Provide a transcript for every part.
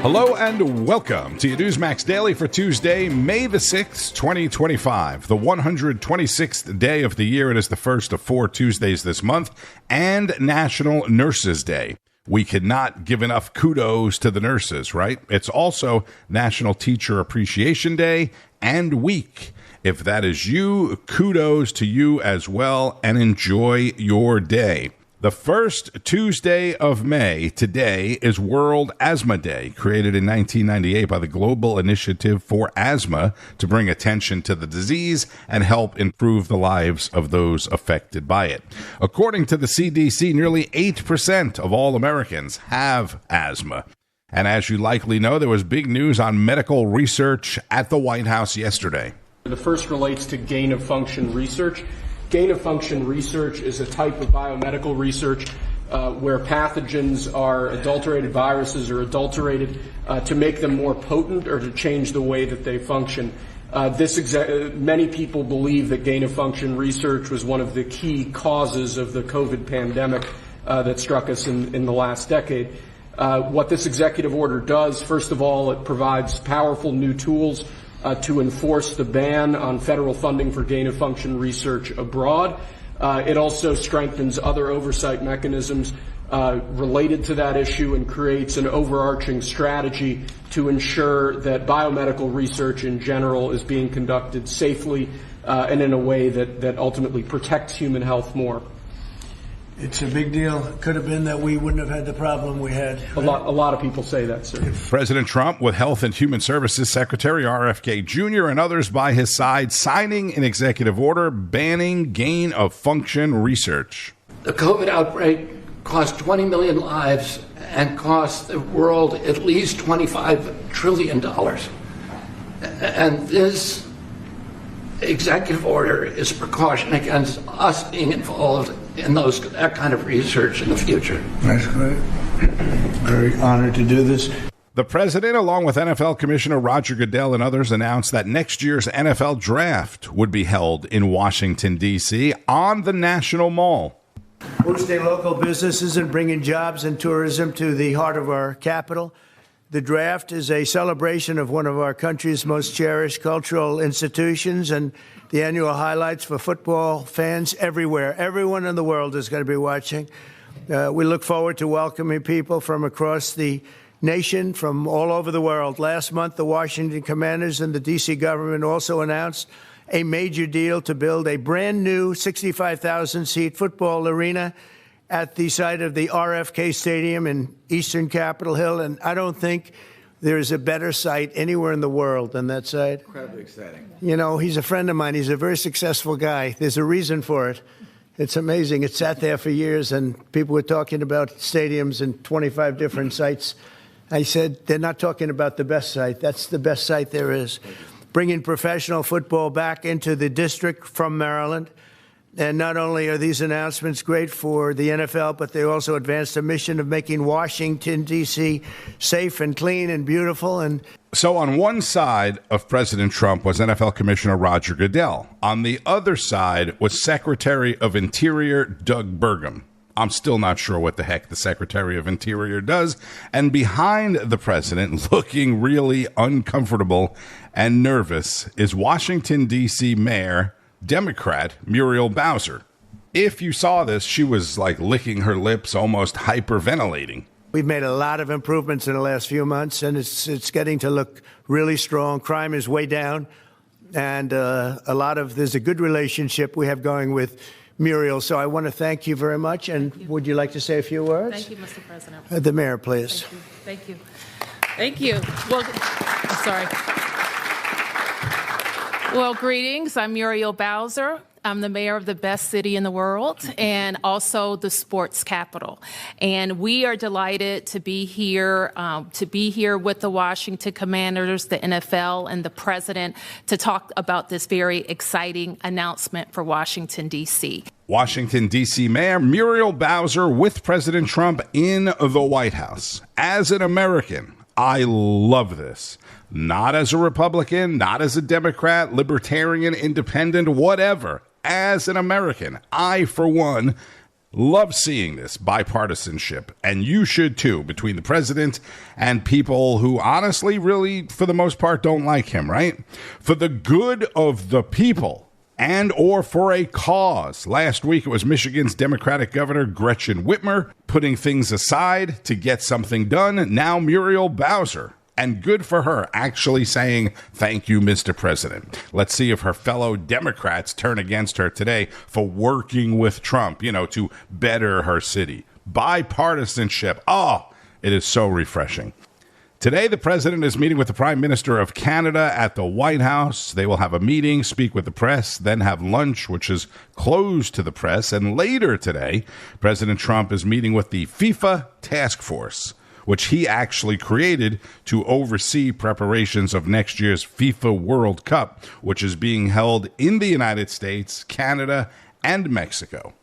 Hello and welcome to your Newsmax Daily for Tuesday, May the 6th, 2025, the 126th day of the year. It is the first of 4 Tuesdays this month, and National Nurses Day. We cannot give enough kudos to the nurses, right? It's also National Teacher Appreciation Day and week. If that is you, kudos to you as well, and enjoy your day. The first Tuesday of May, today, is World Asthma Day, created in 1998 by the Global Initiative for Asthma to bring attention to the disease and help improve the lives of those affected by it. According to the CDC, nearly 8% of all Americans have asthma. And as you likely know, there was big news on medical research at the White House yesterday. The first relates to gain-of-function research. Gain-of-function research is a type of biomedical research where pathogens are adulterated, viruses are adulterated to make them more potent or to change the way that they function. Many people believe that gain-of-function research was one of the key causes of the COVID pandemic that struck us in the last decade. What this executive order does, first of all, it provides powerful new tools to enforce the ban on federal funding for gain-of-function research abroad. It also strengthens other oversight mechanisms related to that issue and creates an overarching strategy to ensure that biomedical research in general is being conducted safely and in a way that ultimately protects human health more. It's a big deal. It could have been that we wouldn't have had the problem we had. A lot of people say that, sir. President Trump, with Health and Human Services Secretary RFK Jr. and others by his side, signing an executive order banning gain-of-function research. The COVID outbreak cost 20 million lives and cost the world at least $25 trillion. And this executive order is a precaution against us being involved in that kind of research in the future. That's great. Very honored to do this. The president, along with NFL Commissioner Roger Goodell and others, announced that next year's NFL draft would be held in Washington, D.C. on the National Mall. Boosting local businesses and bringing jobs and tourism to the heart of our capital. The draft is a celebration of one of our country's most cherished cultural institutions and the annual highlights for football fans everywhere. Everyone in the world is going to be watching. We look forward to welcoming people from across the nation, from all over the world. Last month, the Washington Commanders and the D.C. government also announced a major deal to build a brand new 65,000-seat football arena at the site of the RFK Stadium in eastern Capitol Hill. And I don't think there's a better site anywhere in the world than that site. Incredibly exciting. You know, he's a friend of mine. He's a very successful guy. There's a reason for it. It's amazing. It sat there for years, and people were talking about stadiums in 25 different sites. I said, they're not talking about the best site. That's the best site there is. Bringing professional football back into the district from Maryland. And not only are these announcements great for the NFL, but they also advance the mission of making Washington, D.C. safe and clean and beautiful. And so on one side of President Trump was NFL Commissioner Roger Goodell. On the other side was Secretary of Interior Doug Burgum. I'm still not sure what the heck the Secretary of Interior does. And behind the president, looking really uncomfortable and nervous, is Washington, D.C. Mayor Democrat Muriel Bowser. If you saw this, she was like licking her lips, almost hyperventilating. We've made a lot of improvements in the last few months, and it's getting to look really strong. Crime is way down, and there's a good relationship we have going with Muriel. So I want to thank you very much. And would you like to say a few words? Thank you, Mr. President. The mayor, please. Thank you. Thank you. Well, I'm sorry. Well, greetings. I'm Muriel Bowser. I'm the mayor of the best city in the world and also the sports capital. And we are delighted to be here with the Washington Commanders, the NFL, and the president to talk about this very exciting announcement for Washington, D.C. Washington, D.C. Mayor Muriel Bowser with President Trump in the White House. As an American, I love this. Not as a Republican, not as a Democrat, libertarian, independent, whatever. As an American, I, for one, Love seeing this bipartisanship, and you should too, between the president and people who honestly, really, for the most part, don't like him, right? For the good of the people and or for a cause. Last week, it was Michigan's Democratic Governor Gretchen Whitmer putting things aside to get something done. Now Muriel Bowser. And good for her, actually saying, thank you, Mr. President. Let's see if her fellow Democrats turn against her today for working with Trump, to better her city. Bipartisanship. Oh, it is so refreshing. Today, the president is meeting with the Prime Minister of Canada at the White House. They will have a meeting, speak with the press, then have lunch, which is closed to the press. And later today, President Trump is meeting with the FIFA Task Force, which he actually created to oversee preparations of next year's FIFA World Cup, which is being held in the United States, Canada, and Mexico.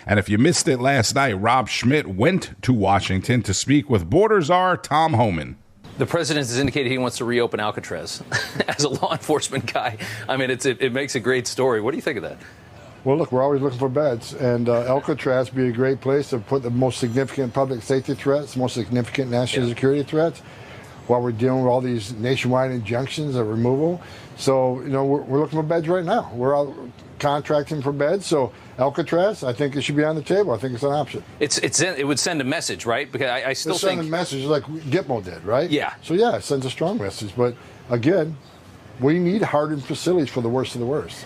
And if you missed it last night, Rob Schmitt went to Washington to speak with border czar Tom Homan. The president has indicated he wants to reopen Alcatraz. As a law enforcement guy, I mean, it makes a great story. What do you think of that? Well, look, we're always looking for beds, and Alcatraz would be a great place to put the most significant public safety threats, most significant national security threats, while we're dealing with all these nationwide injunctions of removal. So, we're looking for beds right now. We're out contracting for beds. So Alcatraz, I think it should be on the table. I think it's an option. It would send a message, right? Because I still think... send a message like Gitmo did, right? Yeah. So, yeah, it sends a strong message. But, again, we need hardened facilities for the worst of the worst.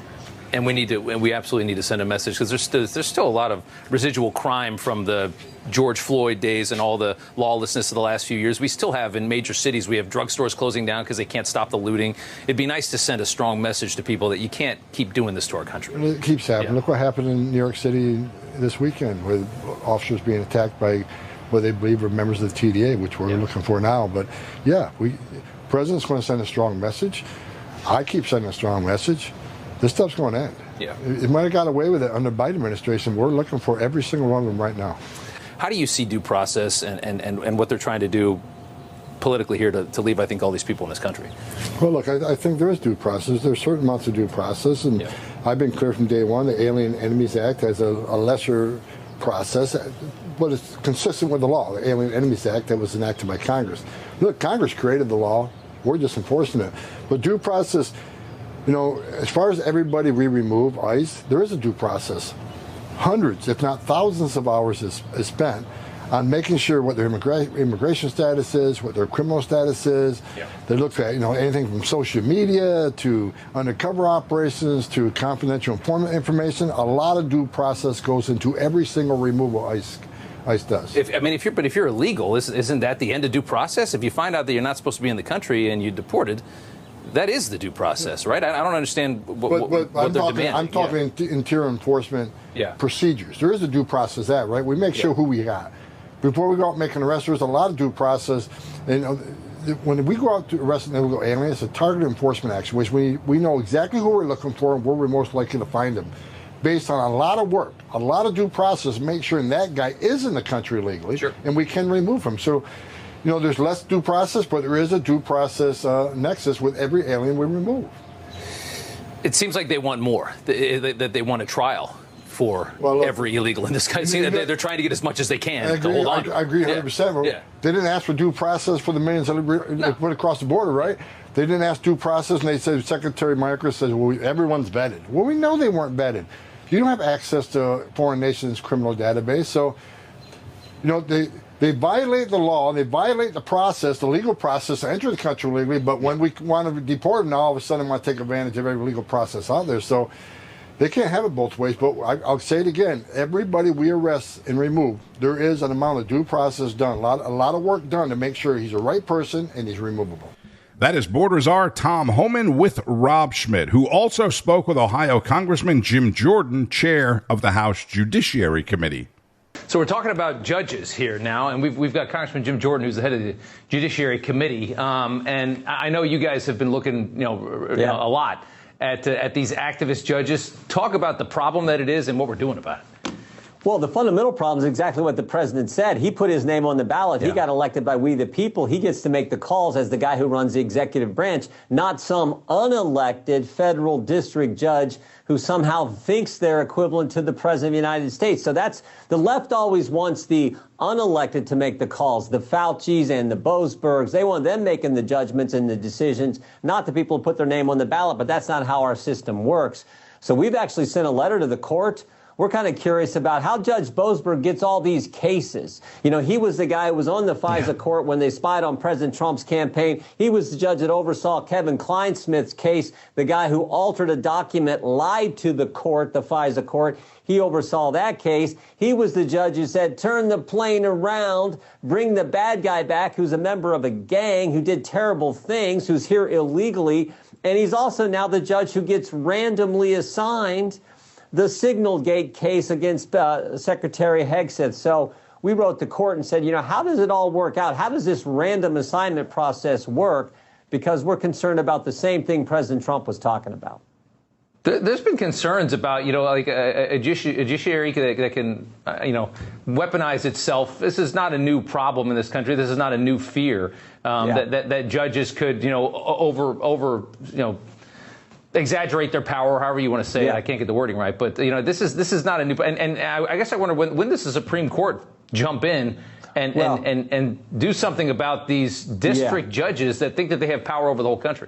And we absolutely need to send a message, because there's still a lot of residual crime from the George Floyd days and all the lawlessness of the last few years. We still have in major cities, we have drugstores closing down because they can't stop the looting. It'd be nice to send a strong message to people that you can't keep doing this to our country. And it keeps happening. Yeah. Look what happened in New York City this weekend with officers being attacked by what they believe are members of the TDA, which we're looking for now. But yeah, the president's going to send a strong message. I keep sending a strong message. This stuff's going to end. Yeah. It might have got away with it under the Biden administration. We're looking for every single one of them right now. How do you see due process and what they're trying to do politically here to leave, I think, all these people in this country? Well, look, I think there is due process. There's certain amounts of due process. And I've been clear from day one, the Alien Enemies Act has a lesser process, but it's consistent with the law. The Alien Enemies Act that was enacted by Congress. Look, Congress created the law. We're just enforcing it. But due process... as far as everybody we remove ICE, there is a due process. Hundreds, if not thousands of hours is spent on making sure what their immigration status is, what their criminal status is. Yeah. They look at anything from social media to undercover operations to confidential informant information. A lot of due process goes into every single removal ICE does. If you're illegal, isn't that the end of due process? If you find out that you're not supposed to be in the country and you're deported, that is the due process, right? I don't understand what they're demanding. I'm talking interior enforcement procedures. There is a due process right? We make sure who we got. Before we go out and make an arrest, there's a lot of due process. And when we go out to arrest an illegal alien, it's a targeted enforcement action, which we know exactly who we're looking for and where we're most likely to find them, based on a lot of work, a lot of due process, make sure that guy is in the country legally, and we can remove him. So, there's less due process, but there is a due process nexus with every alien we remove. It seems like they want more, that they want a trial for every illegal in this country. They're trying to get as much as they can to hold on. I agree 100%. Yeah. They didn't ask for due process for the millions that went across the border, right? They didn't ask due process, and they said, Secretary Michael says, well, everyone's vetted. Well, we know they weren't vetted. You don't have access to foreign nations' criminal database, so, they violate the law, and they violate the process, the legal process to enter the country legally, but when we want to deport them, now all of a sudden want to take advantage of every legal process out there. So they can't have it both ways, but I'll say it again. Everybody we arrest and remove, there is an amount of due process done, a lot of work done to make sure he's the right person and he's removable. That is border czar Tom Homan with Rob Schmitt, who also spoke with Ohio Congressman Jim Jordan, chair of the House Judiciary Committee. So we're talking about judges here now, and we've got Congressman Jim Jordan, who's the head of the Judiciary Committee, and I know you guys have been looking, a lot at these activist judges. Talk about the problem that it is and what we're doing about it. Well, the fundamental problem is exactly what the president said. He put his name on the ballot. Yeah. He got elected by we the people. He gets to make the calls as the guy who runs the executive branch, not some unelected federal district judge who somehow thinks they're equivalent to the president of the United States. So that's the left always wants the unelected to make the calls, the Faucis and the Boasbergs. They want them making the judgments and the decisions, not the people who put their name on the ballot. But that's not how our system works. So we've actually sent a letter to the court. We're kind of curious about how Judge Boasberg gets all these cases. You know, he was the guy who was on the FISA court when they spied on President Trump's campaign. He was the judge that oversaw Kevin Kleinsmith's case, the guy who altered a document, lied to the court, the FISA court. He oversaw that case. He was the judge who said, turn the plane around, bring the bad guy back who's a member of a gang, who did terrible things, who's here illegally. And he's also now the judge who gets randomly assigned the Signalgate case against Secretary Hegseth. So we wrote the court and said, you know, how does it all work out? How does this random assignment process work? Because we're concerned about the same thing President Trump was talking about. There's been concerns about, you know, like a judiciary that can, you know, weaponize itself. This is not a new problem in this country. This is not a new fear that judges could, you know, you know, exaggerate their power, however you want to say it. I can't get the wording right, but you know, this is not a new. And I guess I wonder when does the Supreme Court jump in and do something about these district judges that think that they have power over the whole country?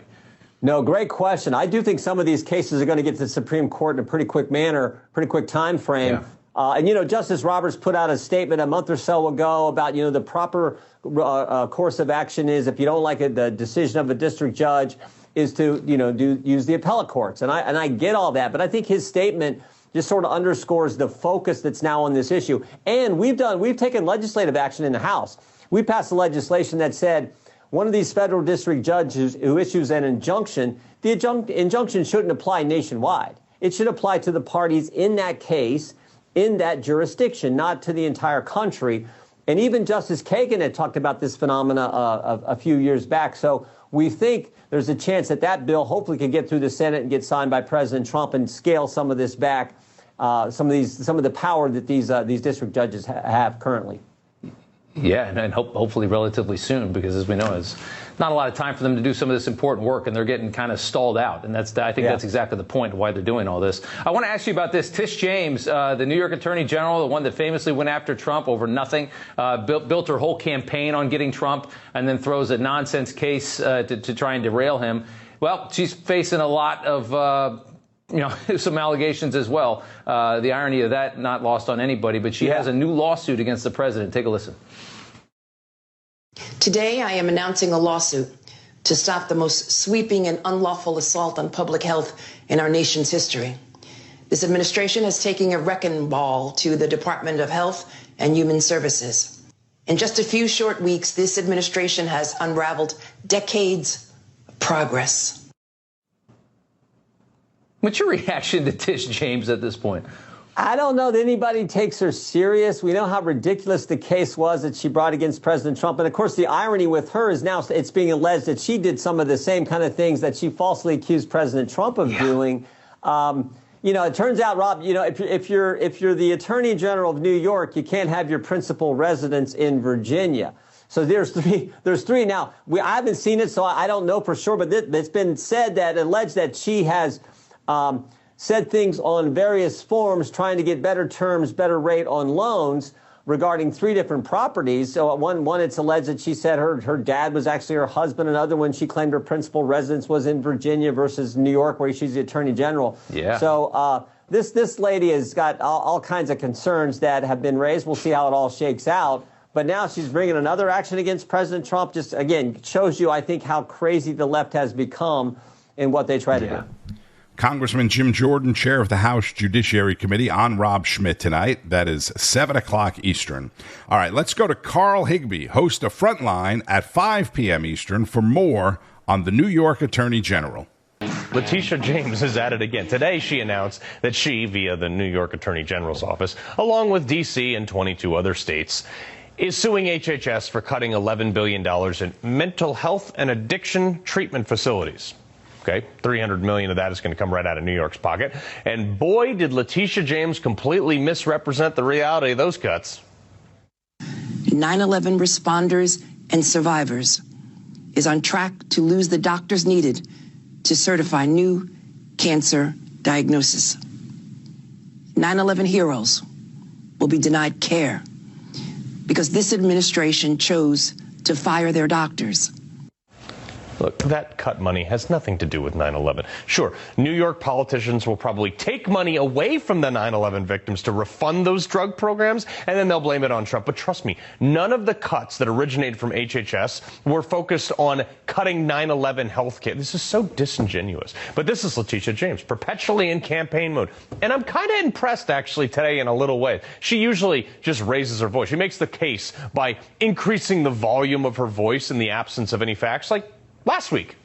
No, great question. I do think some of these cases are going to get to the Supreme Court in a pretty quick manner, pretty quick time frame. And, you know, Justice Roberts put out a statement a month or so ago about, you know, the proper course of action is if you don't like the decision of a district judge is to, you know, use the appellate courts. And I get all that. But I think his statement just sort of underscores the focus that's now on this issue. And we've taken legislative action in the House. We passed a legislation that said one of these federal district judges who issues an injunction, the injunction shouldn't apply nationwide. It should apply to the parties in that case, in that jurisdiction, not to the entire country. And even Justice Kagan had talked about this phenomena a few years back. So we think there's a chance that that bill hopefully could get through the Senate and get signed by President Trump and scale some of this back, some of the power that these district judges have currently. Yeah, and hopefully relatively soon, because as we know, it's not a lot of time for them to do some of this important work, and they're getting kind of stalled out. And I think that's exactly the point of why they're doing all this. I want to ask you about this. Tish James, the New York Attorney General, the one that famously went after Trump over nothing, built her whole campaign on getting Trump, and then throws a nonsense case to try and derail him. Well, she's facing a lot of you know, some allegations as well. The irony of that not lost on anybody, but she has a new lawsuit against the president. Take a listen. Today, I am announcing a lawsuit to stop the most sweeping and unlawful assault on public health in our nation's history. This administration is taking a wrecking ball to the Department of Health and Human Services. In just a few short weeks, this administration has unraveled decades of progress. What's your reaction to Tish James at this point? I don't know that anybody takes her serious. We know how ridiculous the case was that she brought against President Trump. And, of course, the irony with her is now it's being alleged that she did some of the same kind of things that she falsely accused President Trump of doing. You know, it turns out, Rob, you know, if you're the Attorney General of New York, you can't have your principal residence in Virginia. So there's three now. I haven't seen it, so I don't know for sure. But it's been alleged that she has said things on various forms trying to get better terms, better rate on loans regarding three different properties. So one it's alleged that she said her dad was actually her husband. Another one, she claimed her principal residence was in Virginia versus New York, where she's the Attorney General. Yeah. So this lady has got all kinds of concerns that have been raised. We'll see how it all shakes out. But now she's bringing another action against President Trump. Just, again, shows you, I think, how crazy the left has become in what they try to do. Congressman Jim Jordan, chair of the House Judiciary Committee, on Rob Schmitt Tonight. That is 7 o'clock Eastern. All right, let's go to Carl Higbie, host of Frontline at 5 p.m. Eastern, for more on the New York Attorney General. Letitia James is at it again. Today, she announced that she, via the New York Attorney General's office, along with D.C. and 22 other states, is suing HHS for cutting $11 billion in mental health and addiction treatment facilities. Okay, $300 million of that is going to come right out of New York's pocket. And boy, did Letitia James completely misrepresent the reality of those cuts. 9/11 responders and survivors is on track to lose the doctors needed to certify new cancer diagnosis. 9/11 heroes will be denied care because this administration chose to fire their doctors. Look, that cut money has nothing to do with 9/11. Sure, New York politicians will probably take money away from the 9/11 victims to refund those drug programs, and then they'll blame it on Trump. But trust me, none of the cuts that originated from HHS were focused on cutting 9/11 health care. This is so disingenuous. But this is Letitia James, perpetually in campaign mode. And I'm kind of impressed, actually, today in a little way. She usually just raises her voice. She makes the case by increasing the volume of her voice in the absence of any facts, like last week.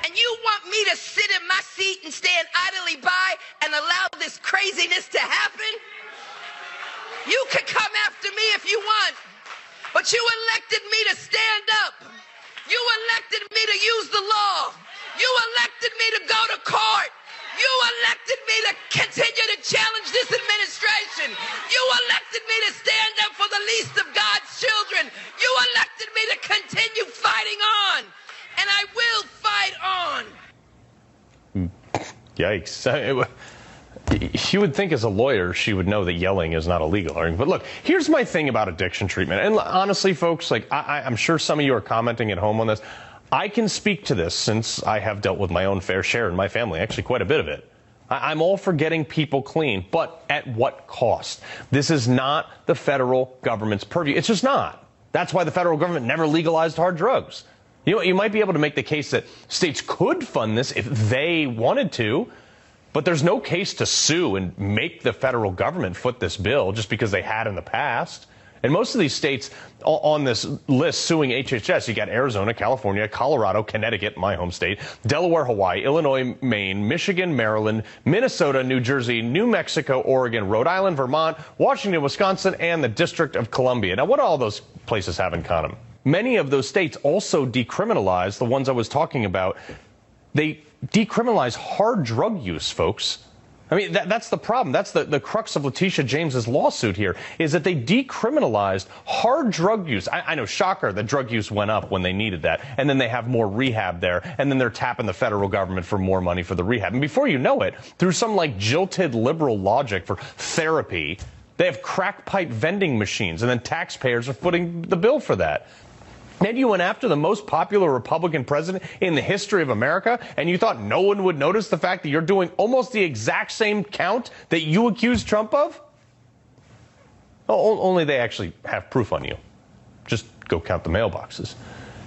And you want me to sit in my seat and stand idly by and allow this craziness to happen? You can come after me if you want, but you elected me to stand up. You elected me to use the law. You elected me to go to court. You elected me to continue to challenge this administration. You elected me to stand up for the least of God's children. You elected me to continue fighting on. And I will fight on. Yikes. You would think as a lawyer she would know that yelling is not illegal. But look, here's my thing about addiction treatment. And honestly, folks, like I'm sure some of you are commenting at home on this. I can speak to this since I have dealt with my own fair share in my family, actually quite a bit of it. I'm all for getting people clean, but at what cost? This is not the federal government's purview. It's just not. That's why the federal government never legalized hard drugs. You might be able to make the case that states could fund this if they wanted to, but there's no case to sue and make the federal government foot this bill just because they had in the past. And most of these states on this list suing HHS, you got Arizona, California, Colorado, Connecticut, my home state, Delaware, Hawaii, Illinois, Maine, Michigan, Maryland, Minnesota, New Jersey, New Mexico, Oregon, Rhode Island, Vermont, Washington, Wisconsin, and the District of Columbia. Now, what do all those places have in common? Many of those states also decriminalize the ones I was talking about. They decriminalize hard drug use, folks. I mean, that's the problem. That's the crux of Letitia James's lawsuit here, is that they decriminalized hard drug use. I know, shocker, that drug use went up when they needed that, and then they have more rehab there, and then they're tapping the federal government for more money for the rehab. And before you know it, through some like jilted liberal logic for therapy, they have crack pipe vending machines, and then taxpayers are footing the bill for that. Then you went after the most popular Republican president in the history of America, and you thought no one would notice the fact that you're doing almost the exact same count that you accused Trump of? Only they actually have proof on you. Just go count the mailboxes.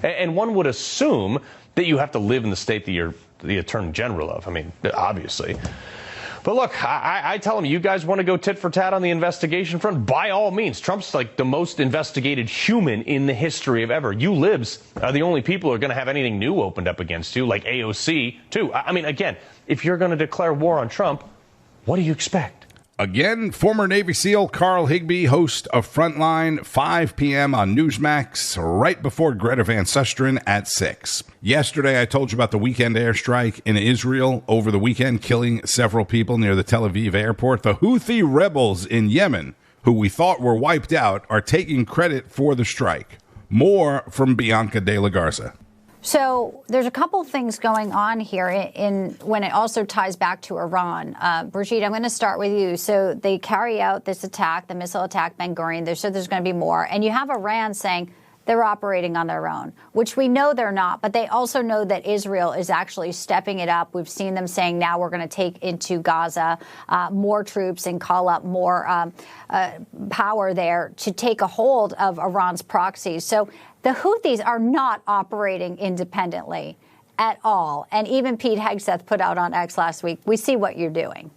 And one would assume that you have to live in the state that you're the attorney general of. I mean, obviously. But look, I tell them, you guys want to go tit for tat on the investigation front? By all means. Trump's like the most investigated human in the history of ever. You libs are the only people who are going to have anything new opened up against you, like AOC, too. I mean, again, if you're going to declare war on Trump, what do you expect? Again, former Navy SEAL Carl Higbie, host of Frontline, 5 p.m. on Newsmax, right before Greta Van Susteren at 6. Yesterday, I told you about the weekend airstrike in Israel over the weekend, killing several people near the Tel Aviv airport. The Houthi rebels in Yemen, who we thought were wiped out, are taking credit for the strike. More from Bianca De La Garza. So there's a couple things going on here in when it also ties back to Iran. Brigitte, I'm going to start with you. So they carry out this attack, the missile attack, Ben Gurion. They said there's going to be more. And you have Iran saying they're operating on their own, which we know they're not. But they also know that Israel is actually stepping it up. We've seen them saying now we're going to take into Gaza more troops and call up more power there to take a hold of Iran's proxies. So the Houthis are not operating independently at all. And even Pete Hegseth put out on X last week, we see what you're doing.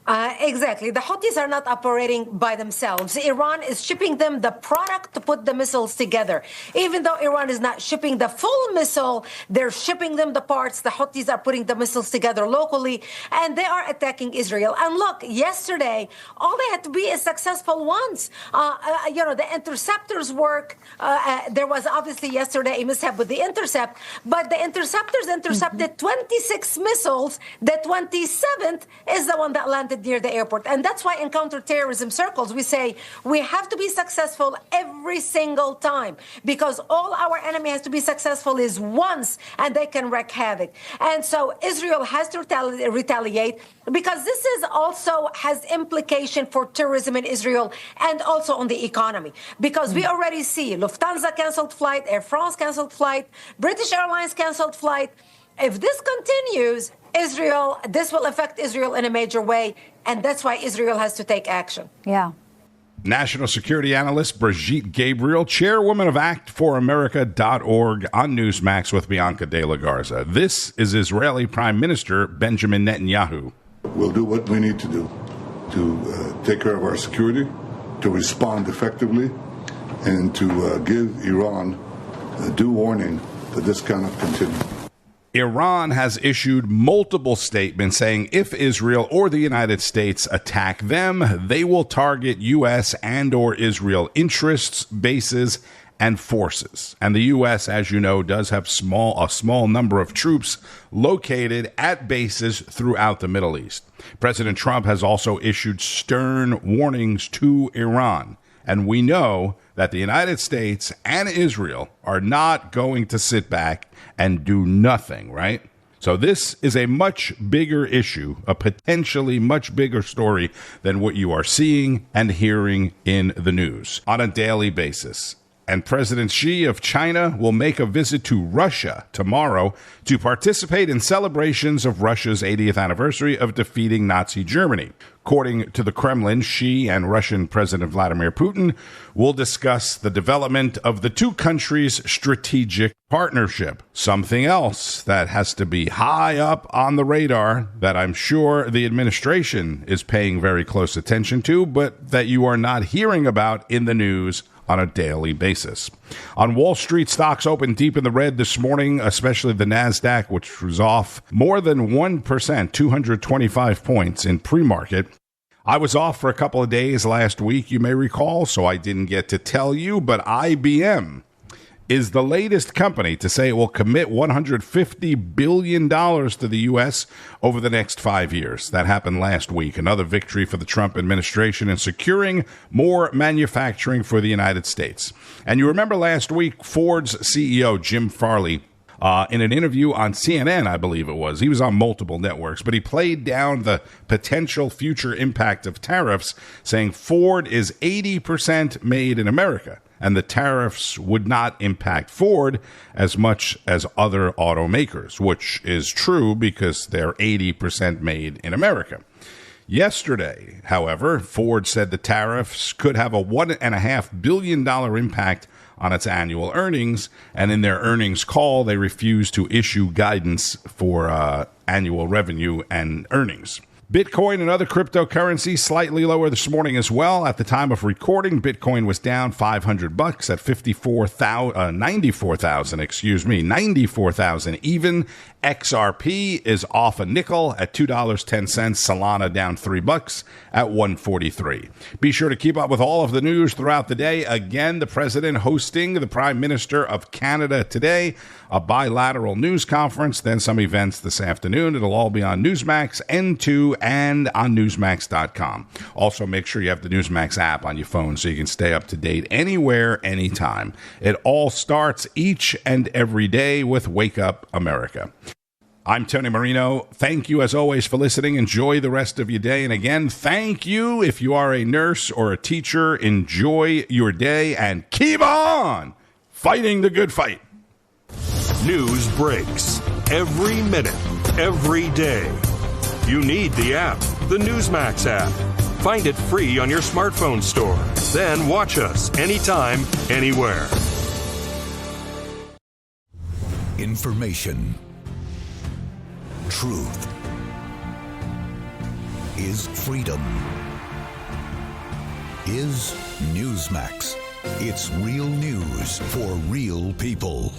Exactly. The Houthis are not operating by themselves. Iran is shipping them the product to put the missiles together. Even though Iran is not shipping the full missile, they're shipping them the parts. The Houthis are putting the missiles together locally, and they are attacking Israel. And look, yesterday, all they had to be is successful once. The interceptors work. There was obviously yesterday a mishap with the intercept, but the interceptors intercepted 26 missiles. The 27th is the one that landed near the airport. And that's why in counterterrorism circles, we say we have to be successful every single time, because all our enemy has to be successful is once, and they can wreak havoc. And so Israel has to retaliate, because this is also has implication for tourism in Israel and also on the economy, because we already see Lufthansa canceled flight, Air France canceled flight, British Airlines canceled flight. If this continues, this will affect Israel in a major way, and that's why Israel has to take action. Yeah. National security analyst Brigitte Gabriel, chairwoman of ActForAmerica.org, on Newsmax with Bianca De La Garza. This is Israeli Prime Minister Benjamin Netanyahu. We'll do what we need to do to take care of our security, to respond effectively, and to give Iran a due warning that this cannot continue. Iran has issued multiple statements saying if Israel or the United States attack them, they will target U.S. and or Israel interests, bases, and forces. And the U.S., as you know, does have a small number of troops located at bases throughout the Middle East. President Trump has also issued stern warnings to Iran. And we know that the United States and Israel are not going to sit back and do nothing, right? So this is a much bigger issue, a potentially much bigger story than what you are seeing and hearing in the news on a daily basis. And President Xi of China will make a visit to Russia tomorrow to participate in celebrations of Russia's 80th anniversary of defeating Nazi Germany. According to the Kremlin, Xi and Russian President Vladimir Putin will discuss the development of the two countries' strategic partnership. Something else that has to be high up on the radar that I'm sure the administration is paying very close attention to, but that you are not hearing about in the news on a daily basis. On Wall Street, stocks opened deep in the red this morning, especially the NASDAQ, which was off more than 1%, 225 points in pre-market. I was off for a couple of days last week, you may recall, so I didn't get to tell you, but IBM is the latest company to say it will commit $150 billion to the U.S. over the next 5 years. That happened last week. Another victory for the Trump administration in securing more manufacturing for the United States. And you remember last week, Ford's CEO, Jim Farley, in an interview on CNN, I believe it was, he was on multiple networks, but he played down the potential future impact of tariffs, saying Ford is 80% made in America, and the tariffs would not impact Ford as much as other automakers, which is true because they're 80% made in America. Yesterday, however, Ford said the tariffs could have a $1.5 billion impact on its annual earnings, and in their earnings call, they refused to issue guidance for annual revenue and earnings. Bitcoin and other cryptocurrencies slightly lower this morning as well. At the time of recording, Bitcoin was down $500 at 94,000 even. XRP is off a nickel at $2.10. Solana down $3 at $1.43. Be sure to keep up with all of the news throughout the day. Again, the president hosting the Prime Minister of Canada today, a bilateral news conference, then some events this afternoon. It'll all be on Newsmax, N2, and on Newsmax.com. Also, make sure you have the Newsmax app on your phone so you can stay up to date anywhere, anytime. It all starts each and every day with Wake Up America. I'm Tony Marino. Thank you, as always, for listening. Enjoy the rest of your day. And again, thank you if you are a nurse or a teacher. Enjoy your day and keep on fighting the good fight. News breaks every minute, every day. You need the app, the Newsmax app. Find it free on your smartphone store. Then watch us anytime, anywhere. Information. Truth. is freedom. Is Newsmax. It's real news for real people.